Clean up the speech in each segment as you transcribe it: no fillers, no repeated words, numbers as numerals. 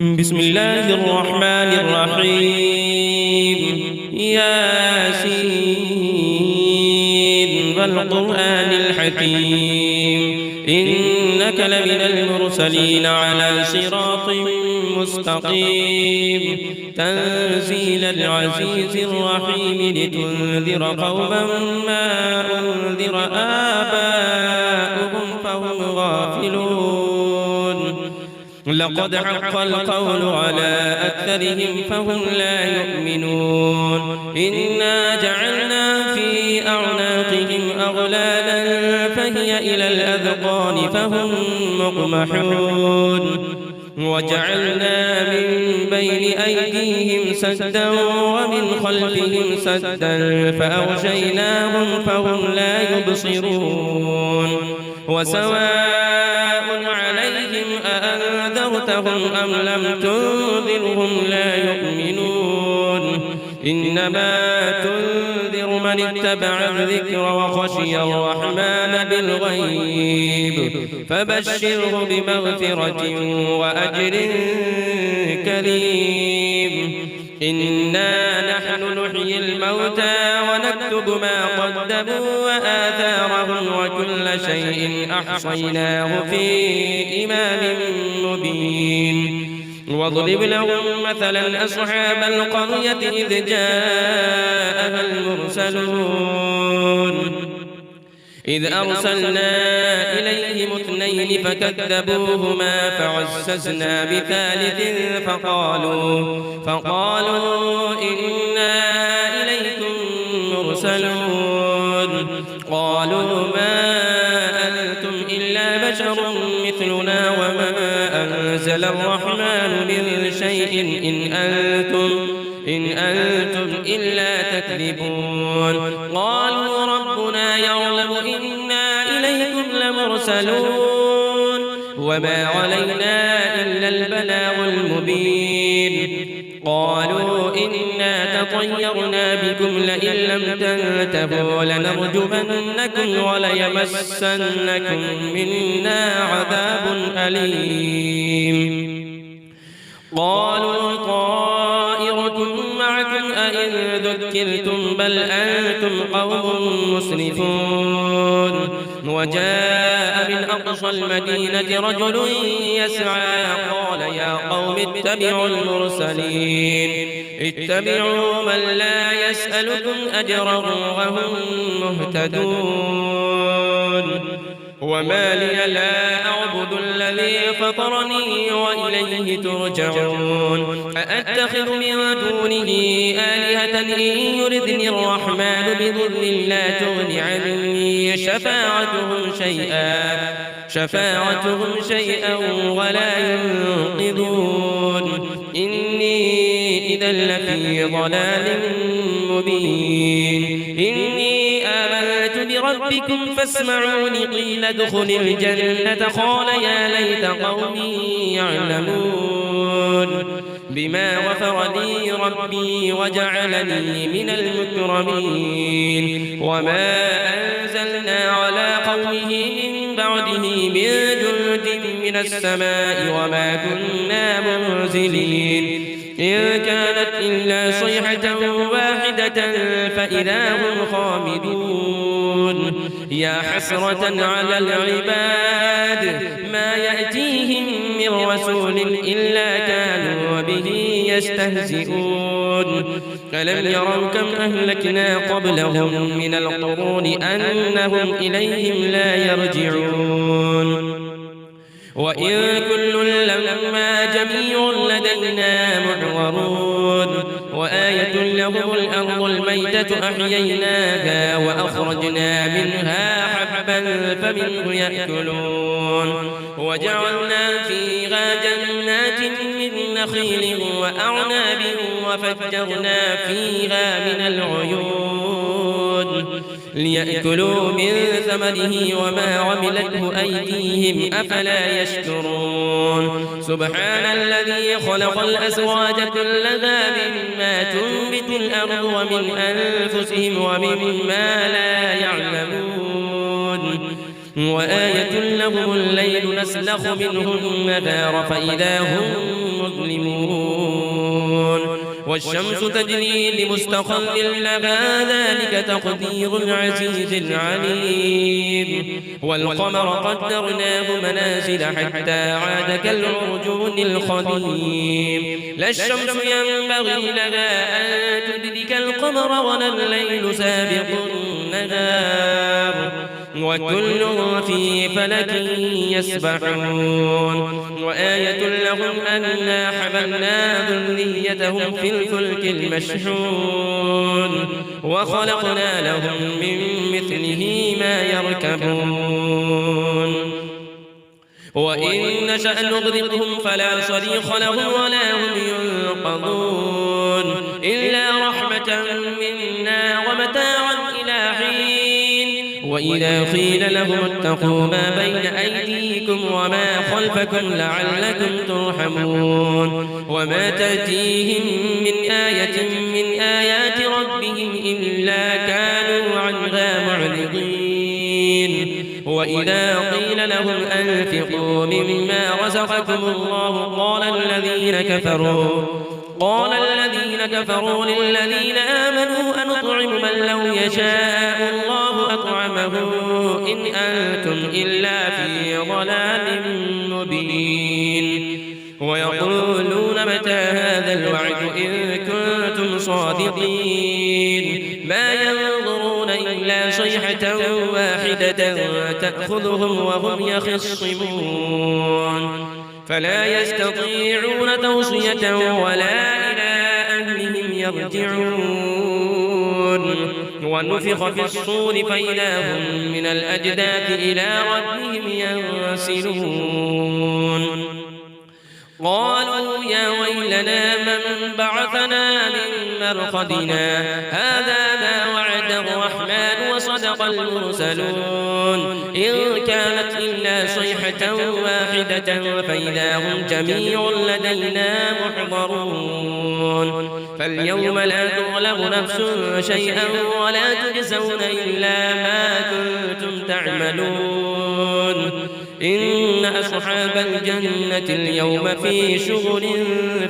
بسم الله الرحمن الرحيم. ياسين والقرآن الحكيم إنك لمن المرسلين على صراط مستقيم تنزيل العزيز الرحيم لتنذر قوما ما أنذر آباؤهم فهم غافلون لقد حق القول على أكثرهم فهم لا يؤمنون إنا جعلنا في أعناقهم أغلالا فهي إلى الأذقان فهم مقمحون وجعلنا من بين أيديهم سدا ومن خلفهم سدا فأغشيناهم فهم لا يبصرون وسواء عليهم أأنذرتهم أم لم تنذرهم لا يؤمنون إنما تنذر من اتبع الذكر وخشي الرحمن بالغيب فبشره بمغفرة وأجر كريم إنا نحن نحيي الموتى ونكتب ما قدموا وآثارهم وكل شيء أحصيناه في إمام مبين واضرب لهم مثلا أصحاب القرية إذ جاءها المرسلون إذ أرسلنا إليهم اثنين فكذبوهما فعززنا بثالث فقالوا إنا إليكم مرسلون قالوا ما أنتم إلا بشر مثلنا وما أنزل الرحمن من شيء إن أنتم إلا تكذبون قالوا ربنا يعلم إنا إليكم لمرسلون وما علينا إلا البلاغ المبين قالوا إنا تطيرنا بكم لئن لم تنتهوا لنرجمنكم وليمسنكم منا عذاب أليم قالوا طائركم معكم أئن ذكرتم بل أنتم قوم مسرفون وجاء من أقصى المدينة رجل يسعى قال يا قوم اتبعوا المرسلين اتبعوا من لا يسألكم أجرا وهم مهتدون وما لي لا أعبد الذي فطرني وإليه ترجعون أأتخذ من دونه آلهة إن يردني الرحمن بضر لا تغن عني شفاعتهم شيئا ولا ينقذون إني إذا لفي ضلال مبين إني آمنت بربكم فاسمعوني قيل ادخل الجنة قال يا ليت قومي يعلمون بما غفر لي ربي وجعلني من المكرمين وما أنزلنا على قومه من بعده من جند من السماء وما كنا منزلين إن كانت إلا صيحة واحدة فإذا هم خامدون يا حسرة على العباد ما يأتيهم من رسول إلا كانوا به يستهزئون ألم يروا كم أهلكنا قبلهم من القرون أنهم إليهم لا يرجعون وإن كل لما جميع لدينا محضرون وآية لهم الأرض الميتة أحييناها وأخرجنا منها حبا فمنه يأكلون وجعلنا فيها جنات من نخيل وأعناب وفجرنا فيها من العيون ليأكلوا من ثمره وما عملته أيديهم أفلا يشكرون سبحان الذي خلق الأزواج كلها مما تنبت الأرض ومن أنفسهم ومما لا يعلمون وآية لهم الليل نسلخ منه النهار فإذا هم مظلمون والشمس تجري لمستقر لها ذلك تقدير العزيز العليم والقمر قدرناه منازل حتى عاد كالعرجون القديم لا الشمس ينبغي لها أن تدرك القمر ولا الليل سابق النهار وكل في فلك يسبحون وآية لهم أنا حملنا ذريتهم في الفلك المشحون وخلقنا لهم من مثله ما يركبون وإن نشأ نغرقهم فلا صريخ لهم ولا هم ينقذون إلا رحمة منا ومتاعا إلى حين وإذا قيل لهم اتقوا ما بين أيديكم وما خلفكم لعلكم ترحمون وما تأتيهم من آية من آيات ربهم إلا كانوا عنها معرضين وإذا قيل لهم أنفقوا مما رزقكم الله قال الذين كفروا للذين آمنوا أنطعم من لو يشاء الله أطعمه إن أنتم إلا في ضلال مبين ويقولون متى هذا الوعد إن كنتم صادقين ما ينظرون إلا صيحة واحدة تأخذهم وهم يخصمون فلا يستطيعون توصية ولا إلى أهلهم يرجعون ونفخ في الصور فإذا هم من الأجداث إلى ربهم ينسلون قالوا يا ويلنا من بعثنا من مرقدنا هذا ما وعد الرحمن وصدق المرسلون إن كانت إلا صيحة واحدة فإذا هم جميع لدينا محضرون فاليوم لا تظلم نفس شيئا ولا تجزون إلا ما كنتم تعملون إن أصحاب الجنة اليوم في شغل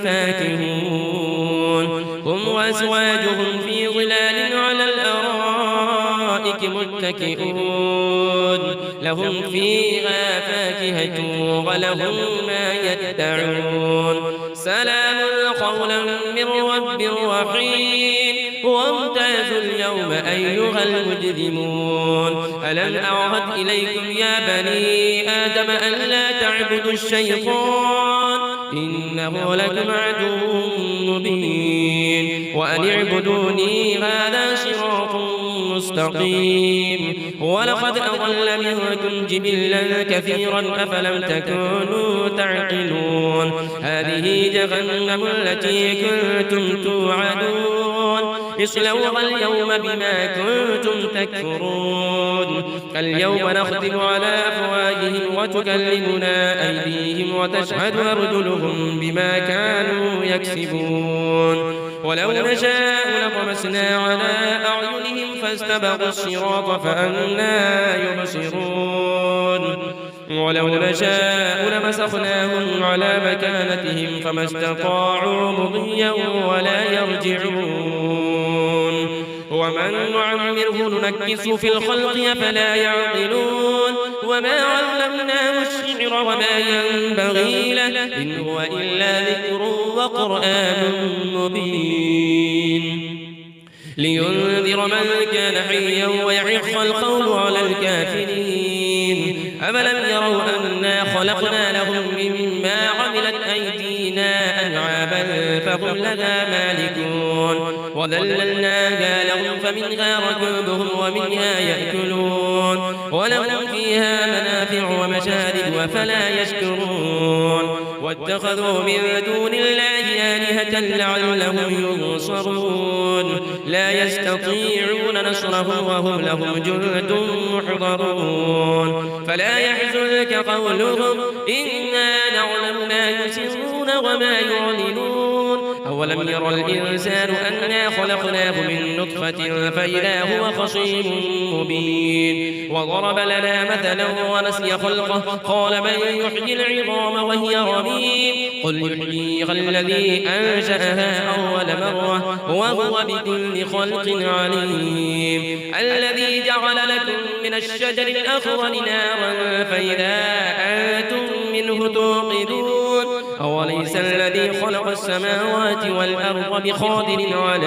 فاكهون هم وأزواجهم في ظلال على الأرائك متكئون لهم فيها فاكهة ولهم ما يدعون سلام قولا من رب رحيم وامتازوا اليوم أيها المجرمون ألم أعهد إليكم يا بني آدم ألا تعبدوا الشيطان إنه لكم عدو مبين وأن اعبدوني هذا صراط مستقيم ولقد أضل منكم جبلا كثيرا أفلم تكونوا تعقلون هذه جهنم التي كنتم توعدون اصلوها اليوم بما كنتم تكفرون اليوم نختم على أفواههم وتكلمنا أيديهم وتشهد أرجلهم بما كانوا يكسبون ولو نشاء لطمسنا على أعينهم فاستبقوا الصراط فأنى يبصرون ولو نشاء لمسخناهم على مكانتهم فما استطاعوا مضيا ولا يرجعون ومن نعمره ننكسه في الخلق أفلا يعقلون وما علمناه الشعر وما ينبغي له إن هو إلا ذكر وقرآن مبين لينذر من كان حيا ويحق القول على الكافرين أفلم يروا أنا خلقنا لهم مما عملت أيدينا أنعاما فهم لها مالكون وذللناها لهم فمنها ركوبهم ومنها يأكلون ولهم فيها منافع ومشارب وفلا يشكرون واتخذوا من دون الله آلهة لعلهم ينصرون لا يستطيعون نصرهم وهم لهم جند محضرون فلا يحزنك قولهم إنا نعلم ما يسرون وما يعلنون أولم ير الإنسان أنا خلقناه من نطفة فإذا هو خصيم مبين وضرب لنا مثلا ونسي خلقه قال من يحيي العظام وهي رميم قل يحييها الذي أنشأها أول مرة وهو بكل خلق عليم الذي جعل لكم من الشجر الأخضر نارا فإذا أنتم منه توقدون أوليس الذي خلق السماوات والأرض بقادر على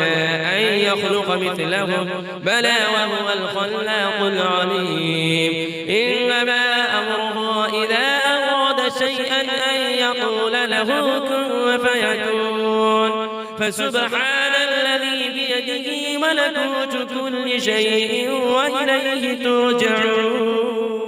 أن يخلق مثلهم بلى وهو الخلاق العليم إنما أمره إذا أراد شيئا أن يقول له كن فيكون فسبحان الذي بيده ملكوت كل شيء وإليه ترجعون.